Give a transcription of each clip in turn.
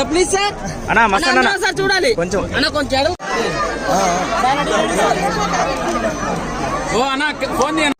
Sir please sir అన్నా మస్తు అన్న సార్ చూడాలి కొంచెం అన్న కొంచెం ఓ అన్న ఫోన్ చేయండి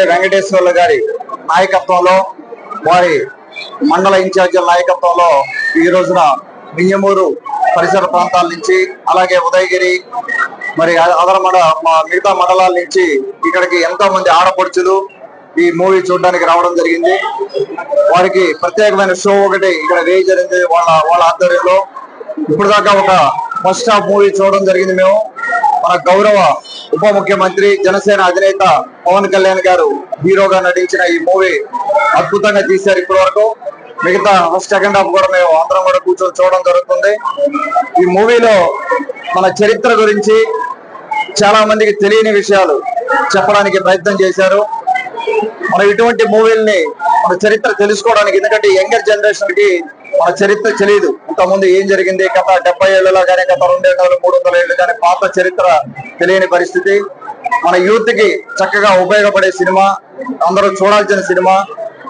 వెంకటేశ్వర్లు గారి నాయకత్వంలో వారి మండల ఇన్ఛార్జీల నాయకత్వంలో ఈ రోజున మియ్యమూరు పరిసర ప్రాంతాల నుంచి అలాగే ఉదయగిరి మరి అదరమండ మిగతా మండలాల నుంచి ఇక్కడికి ఎంతో మంది ఆడపడుచులు ఈ మూవీ చూడడానికి రావడం జరిగింది. వారికి ప్రత్యేకమైన షో ఒకటి ఇక్కడ వేయ జరిగింది వాళ్ళ ఆధ్వర్యంలో. ఇప్పుడు దాకా ఒక ఫస్ట్ హాఫ్ మూవీ చూడడం జరిగింది. మేము మన గౌరవ ఉప ముఖ్యమంత్రి జనసేన అధినేత పవన్ కళ్యాణ్ గారు హీరోగా నటించిన ఈ మూవీ అద్భుతంగా తీశారు. ఇప్పటి వరకు మిగతా సెకండ్ హాఫ్ కూడా మేము అందరం కూడా కూర్చొని చూడడం జరుగుతుంది. ఈ మూవీలో మన చరిత్ర గురించి చాలా మందికి తెలియని విషయాలు చెప్పడానికి ప్రయత్నం చేశారు. మనం ఇటువంటి మూవీల్ని మన చరిత్ర తెలుసుకోవడానికి, ఎందుకంటే యంగర్ జనరేషన్ కి మన చరిత్ర తెలియదు. ఇంతకుముందు ఏం జరిగింది, గత 70 ఏళ్ళలో కానీ గత 200 300 ఏళ్ళు కానీ పాత చరిత్ర తెలియని పరిస్థితి. మన యూత్ కి చక్కగా ఉపయోగపడే సినిమా, అందరూ చూడాల్సిన సినిమా.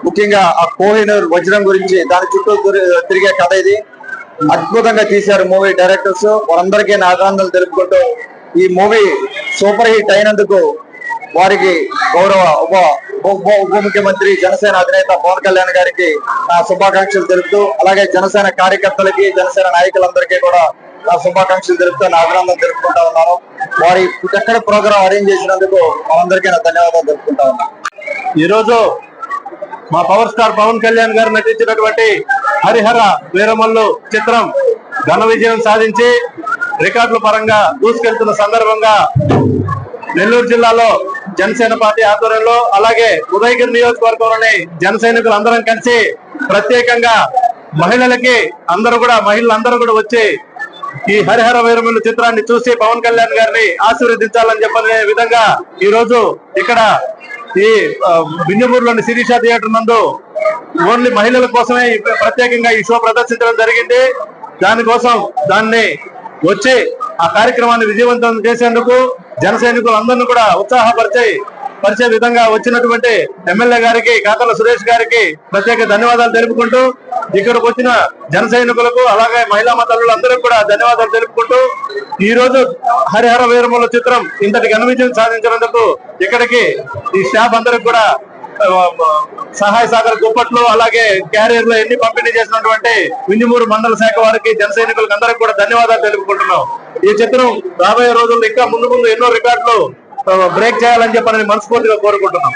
ముఖ్యంగా ఆ కోహినూర్ వజ్రం గురించి దాని చుట్టూ తిరిగే కథ ఇది. అద్భుతంగా తీశారు మూవీ డైరెక్టర్స్. వారందరికీ నా అభినందనలు తెలుపుకుంటూ ఈ మూవీ సూపర్ హిట్ అయినందుకు వారికి గౌరవ ఉప ముఖ్యమంత్రి జనసేన అధినేత పవన్ కళ్యాణ్ గారికి నా శుభాకాంక్షలు తెలుపుతూ, అలాగే జనసేన కార్యకర్తలకి జనసేన నాయకులందరికీ కూడా నా శుభాకాంక్షలు తెలుపుతూ నా అభినందనలు తెలుపుకుంటా ఉన్నాను. వారి చక్కటి ప్రోగ్రాం అరేంజ్ చేసినందుకు అందరికీ నా ధన్యవాదాలు తెలుపుకుంటా ఉన్నాను. ఈరోజు మా పవర్ స్టార్ పవన్ కళ్యాణ్ గారు నటించినటువంటి హరిహర వీరమల్లు చిత్రం ఘన విజయం సాధించి రికార్డుల పరంగా దూసుకెళ్తున్న సందర్భంగా నెల్లూరు జిల్లాలో జనసేన పార్టీ ఆధ్వర్యంలో, అలాగే ఉదయగిరి నియోజకవర్గంలోని జన సైనికులు అందరం కలిసి ప్రత్యేకంగా మహిళలందరూ కూడా వచ్చి ఈ హరిహర వీరమల్లు చిత్రాన్ని చూసి పవన్ కళ్యాణ్ గారిని ఆశీర్వదించాలని చెప్పనే విధంగా ఈ రోజు ఇక్కడ ఈ బింజమూరులోని శిరీష థియేటర్ నందు ఓన్లీ మహిళల కోసమే ప్రత్యేకంగా ఈ షో ప్రదర్శించడం జరిగింది. దానికోసం దాన్ని వచ్చి ఆ కార్యక్రమాన్ని విజయవంతం చేసేందుకు జన సైనికులు అందరినీ కూడా ఉత్సాహపరిచే విధంగా వచ్చినటువంటి ఎమ్మెల్యే గారికి, కాకర్ల సురేష్ గారికి ప్రత్యేక ధన్యవాదాలు తెలుపుకుంటూ, ఇక్కడికి వచ్చిన జన సైనికులకు అలాగే మహిళా తల్లులందరికీ కూడా ధన్యవాదాలు తెలుపుకుంటూ, ఈ రోజు హరిహర వీరమల్లు చిత్రం ఇంతటి ఘన విజయం సాధించినందుకు ఇక్కడికి ఈ స్టాఫ్ అందరికి కూడా సహాయ సహకార దుప్పట్లు అలాగే క్యారియర్లు ఎన్ని పంపిణీ చేసినటువంటి వింజమూరు మండల శాఖ వారికి, జన సైనికులకు అందరికి కూడా ధన్యవాదాలు తెలుపుకుంటున్నాం. ఈ చిత్రం రాబోయే రోజుల్లో ఇంకా ముందు ఎన్నో రికార్డులు బ్రేక్ చేయాలని చెప్పని మనస్ఫూర్తిగా కోరుకుంటున్నాం.